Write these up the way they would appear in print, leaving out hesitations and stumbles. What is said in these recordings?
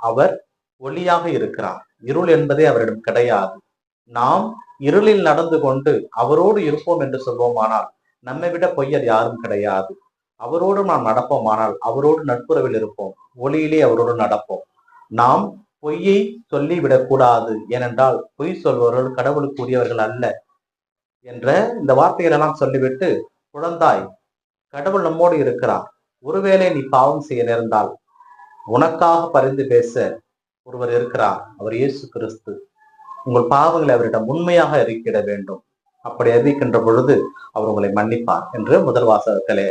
அவர் ஒளியாக இருக்கிறார். இருள் என்பதே அவரிடம் கிடையாது. நாம் இருளில் நடந்து கொண்டு அவரோடு இருப்போம் என்று சொல்வோமானால் நம்மை விட பொய்யர் யாரும் கிடையாது. அவரோடு நாம் நடப்போமானால் அவரோடு நட்புறவில் இருப்போம். ஒளியிலே அவரோடு நடப்போம். நாம் பொய்யை சொல்லிவிடக் கூடாது. ஏனென்றால் பொய் சொல்பவர்கள் கடவுளுக்கு உரியவர்கள் அல்ல என்ற இந்த வார்த்தைகள் எல்லாம் சொல்லிவிட்டு, குழந்தாய், கடவுள் நம்மோடு இருக்கிறார். ஒருவேளை நீ பாவம் செய்ய நேர்ந்தால் உனக்காக பரிந்து பேச ஒருவர் இருக்கிறார். அவர் இயேசு கிறிஸ்து. உங்கள் பாவங்களை அவரிடம் உண்மையாக அறிக்கையிட வேண்டும். அப்படி அறிவிக்கின்ற பொழுது அவர் உங்களை மன்னிப்பார் என்று முதல் வாசகத்திலே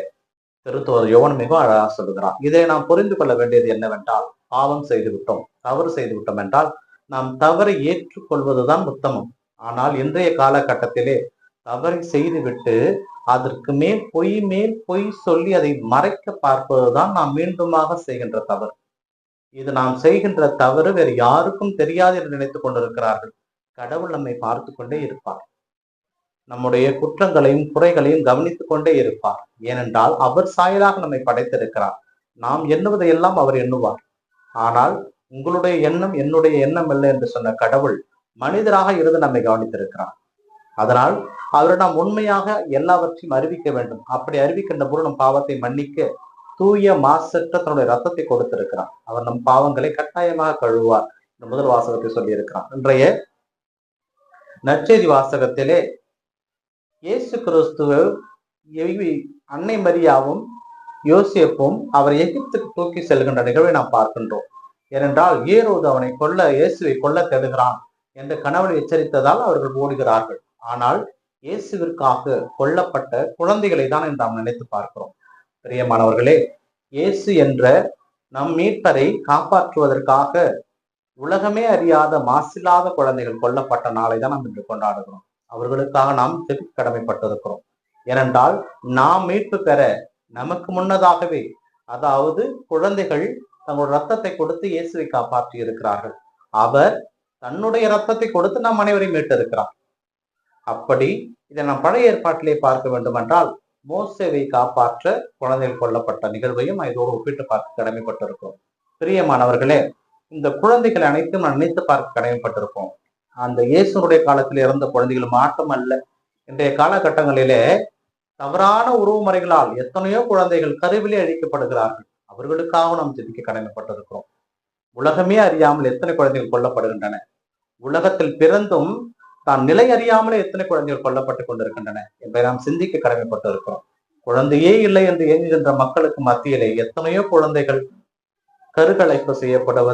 திருத்துவர் யோவான் மிக அழகாக சொல்லுகிறார். இதை நாம் புரிந்து கொள்ள வேண்டியது என்னவென்றால், பாவம் செய்து விட்டோம், தவறு செய்து விட்டோம் என்றால் நாம் தவறை ஏற்றுக்கொள்வதுதான் உத்தமம். ஆனால் இன்றைய காலகட்டத்திலே தவறை செய்துவிட்டு அதற்கு மேல் பொய் சொல்லி அதை மறைக்க பார்ப்பதுதான் நாம் மீண்டுமாக செய்கின்ற தவறு. இது நாம் செய்கின்ற தவறு வேறு யாருக்கும் தெரியாது என்று நினைத்துக் கொண்டிருக்கிறார்கள். கடவுள் நம்மை பார்த்து கொண்டே இருப்பார். நம்முடைய குற்றங்களையும் குறைகளையும் கவனித்துக் கொண்டே இருப்பார். ஏனென்றால் அவர் சாயலாக நம்மை படைத்திருக்கிறார். நாம் எண்ணுவதையெல்லாம் அவர் எண்ணுவார். ஆனால் உங்களுடைய எண்ணம் என்னுடைய எண்ணம் இல்லை என்று சொன்ன கடவுள் மனிதராக இருந்து நம்மை கவனித்திருக்கிறார். அதனால் அவரை நாம் உண்மையாக எல்லாவற்றையும் அறிவிக்க வேண்டும். அப்படி அறிவிக்கின்ற போது நம் பாவத்தை மன்னிக்க தூய மாசற்ற தன்னுடைய ரத்தத்தை கொடுத்திருக்கிறார். அவர் நம் பாவங்களை கட்டாயமாக கழுவார் என்று முதல் வாசகத்தை சொல்லி இருக்கிறார். இன்றைய நற்செய்தி வாசகத்திலே இயேசு கிறிஸ்துவ அன்னை மரியாவும் யோசேப்பும் அவர் எகிப்துக்கு தூக்கி செல்கின்ற நிகழ்வை நாம் பார்க்கின்றோம். ஏனென்றால் ஏரோது அவனை இயேசுவை கொல்ல தேடுகிறான் என்று கணவனை எச்சரித்ததால் அவர்கள் ஓடுகிறார்கள். ஆனால் இயேசுவிற்காக கொல்லப்பட்ட குழந்தைகளை தான் என்று நாம் நினைத்து பார்க்கிறோம். பிரியமானவர்களே, இயேசு என்ற நம் மீட்பரை காப்பாற்றுவதற்காக உலகமே அறியாத மாசில்லாத குழந்தைகள் கொல்லப்பட்ட நாளை தான் நாம் இன்று கொண்டாடுகிறோம். அவர்களுக்காக நாம் ஜெபிக்க கடமைப்பட்டிருக்கிறோம். ஏனென்றால் நாம் மீட்பு பெற நமக்கு முன்னதாகவே, அதாவது குழந்தைகள் தங்களுடைய ரத்தத்தை கொடுத்து இயேசுவை காப்பாற்றி இருக்கிறார்கள். அவர் தன்னுடைய ரத்தத்தை கொடுத்து நாம் அனைவரையும் மீட்டிருக்கிறார். அப்படி இதை நாம் பழைய ஏற்பாட்டிலே பார்க்க வேண்டும் என்றால் மோசேவை காப்பாற்ற குழந்தைகள் கொல்லப்பட்ட நிகழ்வையும் இதோடு ஒப்பிட்டு பார்க்க கடமைப்பட்டிருக்கிறோம். பிரியமானவர்களே, இந்த குழந்தைகள் அனைத்தும் நான் நினைத்து பார்க்க கடமைப்பட்டிருக்கோம். அந்த இயேசுனுடைய காலத்தில் இறந்த குழந்தைகள் மாற்றம் அல்ல. இன்றைய காலகட்டங்களிலே தவறான உறவு முறைகளால் எத்தனையோ குழந்தைகள் கருவிலே அழிக்கப்படுகிறார்கள். அவர்களுக்காக நாம் ஜெபிக்க கடமைப்பட்டிருக்கிறோம். உலகமே அறியாமல் எத்தனை குழந்தைகள் கொல்லப்படுகின்றன. உலகத்தில் பிறந்தும் தான் நிலை அறியாமலே எத்தனை குழந்தைகள் கொல்லப்பட்டுக் கொண்டிருக்கின்றன என்பதை நாம் சிந்திக்க கடமைப்பட்டிருக்கிறோம். குழந்தையே இல்லை என்று இயங்குகின்ற மக்களுக்கு மத்தியிலே எத்தனையோ குழந்தைகள் கருக்கலைப்பு செய்யப்படுவது